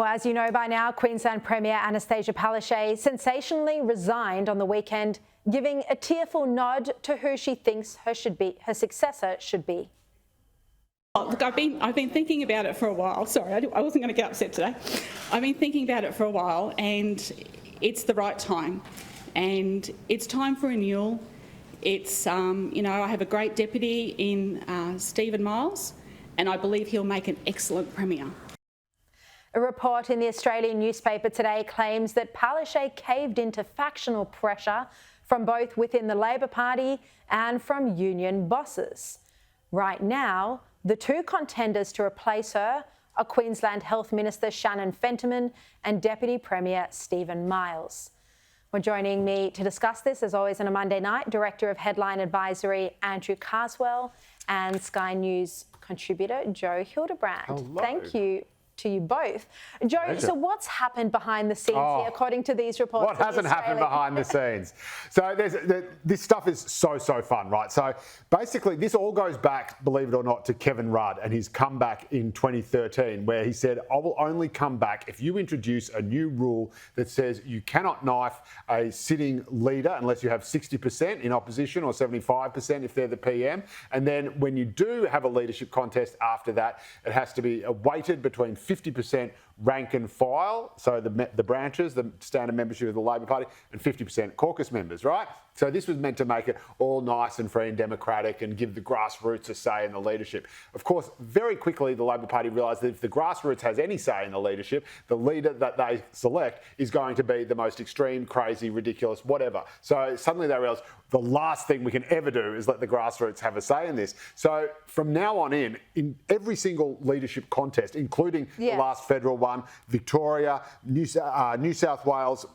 Well, as you know by now, Queensland Premier Annastacia Palaszczuk sensationally resigned on the weekend, giving a tearful nod to who she thinks her successor should be. Oh, look, I've been thinking about it for a while. Sorry, I wasn't going to get upset today. I've been thinking about it for a while, and it's the right time. And it's time for renewal. It's, I have a great deputy in Stephen Miles, and I believe he'll make an excellent premier. A report in the Australian newspaper today claims that Palaszczuk caved into factional pressure from both within the Labor Party and from union bosses. Right now, the two contenders to replace her are Queensland Health Minister Shannon Fentiman and Deputy Premier Stephen Miles. Well, joining me to discuss this, as always on a Monday night, Director of Headline Advisory Andrew Carswell and Sky News contributor Joe Hildebrand. Hello. Thank you to you both. Joe, Pleasure. So what's happened behind the scenes here, according to these reports? What hasn't happened behind the scenes? So this stuff is so fun, right? So basically this all goes back, believe it or not, to Kevin Rudd and his comeback in 2013, where he said, I will only come back if you introduce a new rule that says you cannot knife a sitting leader unless you have 60% in opposition or 75% if they're the PM. And then when you do have a leadership contest after that, it has to be weighted between 50% rank and file, so the branches, the standard membership of the Labor Party, and 50% caucus members, right? So this was meant to make it all nice and free and democratic and give the grassroots a say in the leadership. Of course, very quickly, the Labor Party realised that if the grassroots has any say in the leadership, the leader that they select is going to be the most extreme, crazy, ridiculous, whatever. So suddenly they realised the last thing we can ever do is let the grassroots have a say in this. So from now on in every single leadership contest, including the last federal one, Victoria, New South Wales,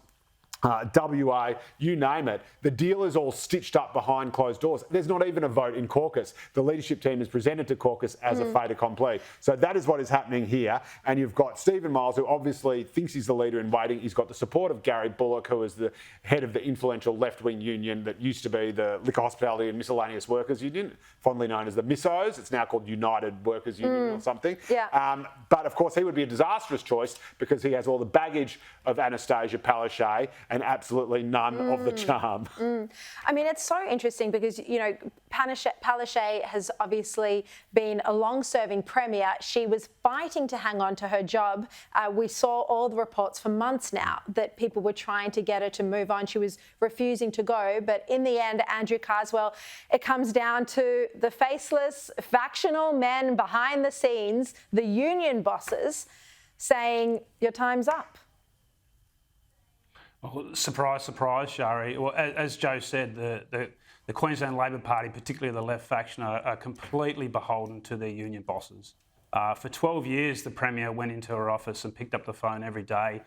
WA, you name it, the deal is all stitched up behind closed doors. There's not even a vote in caucus. The leadership team is presented to caucus as a fait accompli. So that is what is happening here. And you've got Stephen Miles, who obviously thinks he's the leader in waiting. He's got the support of Gary Bullock, who is the head of the influential left-wing union that used to be the Liquor, Hospitality and Miscellaneous Workers Union, fondly known as the MISOs. It's now called United Workers Union or something. Yeah. But of course, he would be a disastrous choice because he has all the baggage of Annastacia Palaszczuk and absolutely none of the charm. I mean, it's so interesting because, Palaszczuk has obviously been a long-serving premier. She was fighting to hang on to her job. We saw all the reports for months now that people were trying to get her to move on. She was refusing to go. But in the end, Andrew Carswell, it comes down to the faceless, factional men behind the scenes, the union bosses, saying, your time's up. Well, surprise, Sharri. Well, as Joe said, the Queensland Labor Party, particularly the left faction, are completely beholden to their union bosses. For 12 years, the Premier went into her office and picked up the phone every day.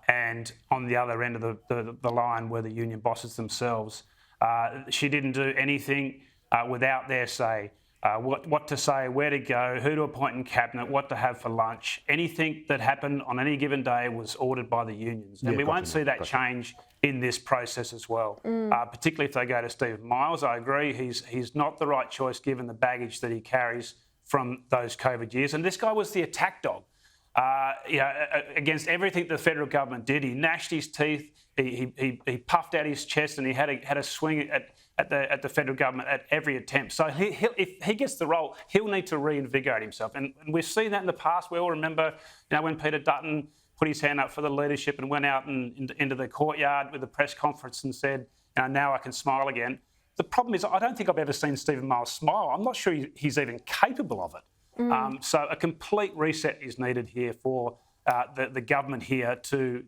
And on the other end of the line were the union bosses themselves. She didn't do anything without their say. What to say, where to go, who to appoint in cabinet, what to have for lunch. Anything that happened on any given day was ordered by the unions. And we won't see that change in this process as well, particularly if they go to Stephen Miles. I agree, he's not the right choice given the baggage that he carries from those COVID years. And this guy was the attack dog against everything the federal government did. He gnashed his teeth, he puffed out his chest, and he had a swing at the federal government at every attempt. So if he gets the role, he'll need to reinvigorate himself. And we've seen that in the past. We all remember, when Peter Dutton put his hand up for the leadership and went out and into the courtyard with a press conference and said, now I can smile again. The problem is I don't think I've ever seen Stephen Miles smile. I'm not sure he's even capable of it. So a complete reset is needed here for the government here to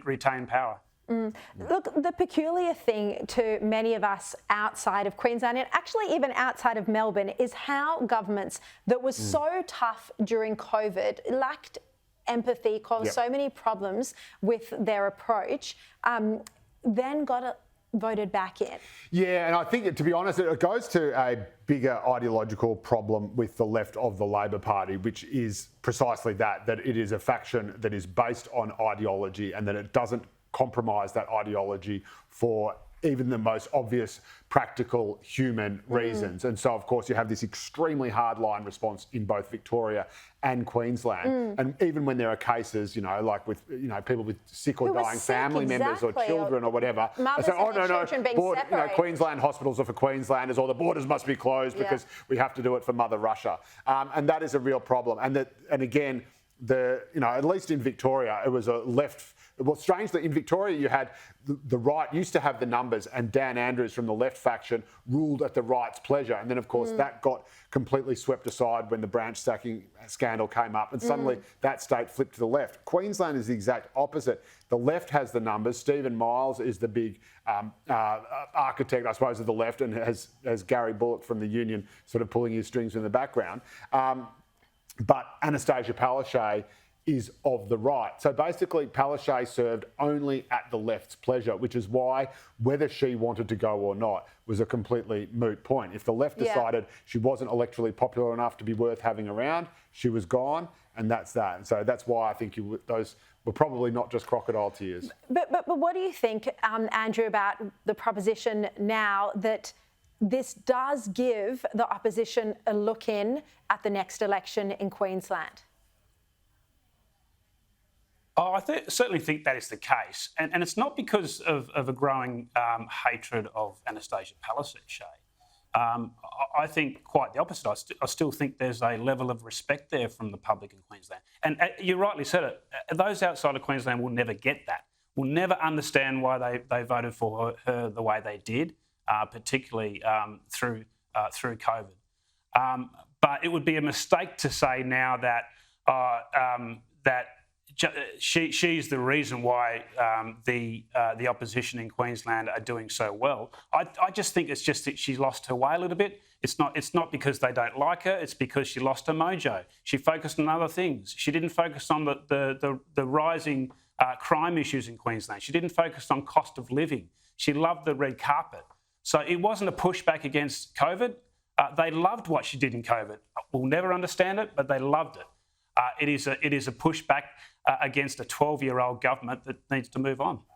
retain power. Look, the peculiar thing to many of us outside of Queensland, and actually even outside of Melbourne, is how governments that were so tough during COVID lacked empathy, caused so many problems with their approach, then got voted back in. Yeah, and I think, to be honest, it goes to a bigger ideological problem with the left of the Labor Party, which is precisely that it is a faction that is based on ideology and that it doesn't compromise that ideology for even the most obvious practical human reasons. And so, of course, you have this extremely hardline response in both Victoria and Queensland. And even when there are cases, like with, people with sick or dying family members or children or whatever, they say, oh, no, Queensland hospitals are for Queenslanders, or the borders must be closed because we have to do it for Mother Russia. And that is a real problem. And again, at least in Victoria, it was a left. Well, strangely, in Victoria, you had the right used to have the numbers, and Dan Andrews from the left faction ruled at the right's pleasure. And then, of course, that got completely swept aside when the branch stacking scandal came up, and suddenly that state flipped to the left. Queensland is the exact opposite. The left has the numbers. Stephen Miles is the big architect, I suppose, of the left, and has Gary Bullock from the Union sort of pulling his strings in the background. But Annastacia Palaszczuk is of the right. So basically, Palaszczuk served only at the left's pleasure, which is why whether she wanted to go or not was a completely moot point. If the left decided she wasn't electorally popular enough to be worth having around, she was gone, and that's that. And so that's why I think those were probably not just crocodile tears. But what do you think, Andrew, about the proposition now that this does give the opposition a look in at the next election in Queensland? Oh, I certainly think that is the case. And it's not because of a growing hatred of Annastacia Palaszczuk. I think quite the opposite. I still think there's a level of respect there from the public in Queensland. And you rightly said it, those outside of Queensland will never get that, will never understand why they voted for her the way they did, particularly through COVID. But it would be a mistake to say now that she's the reason why the opposition in Queensland are doing so well. I just think it's just that she lost her way a little bit. It's not because they don't like her. It's because she lost her mojo. She focused on other things. She didn't focus on the rising crime issues in Queensland. She didn't focus on cost of living. She loved the red carpet. So it wasn't a pushback against COVID. They loved what she did in COVID. We'll never understand it, but they loved it. It is a pushback against a 12-year-old government that needs to move on.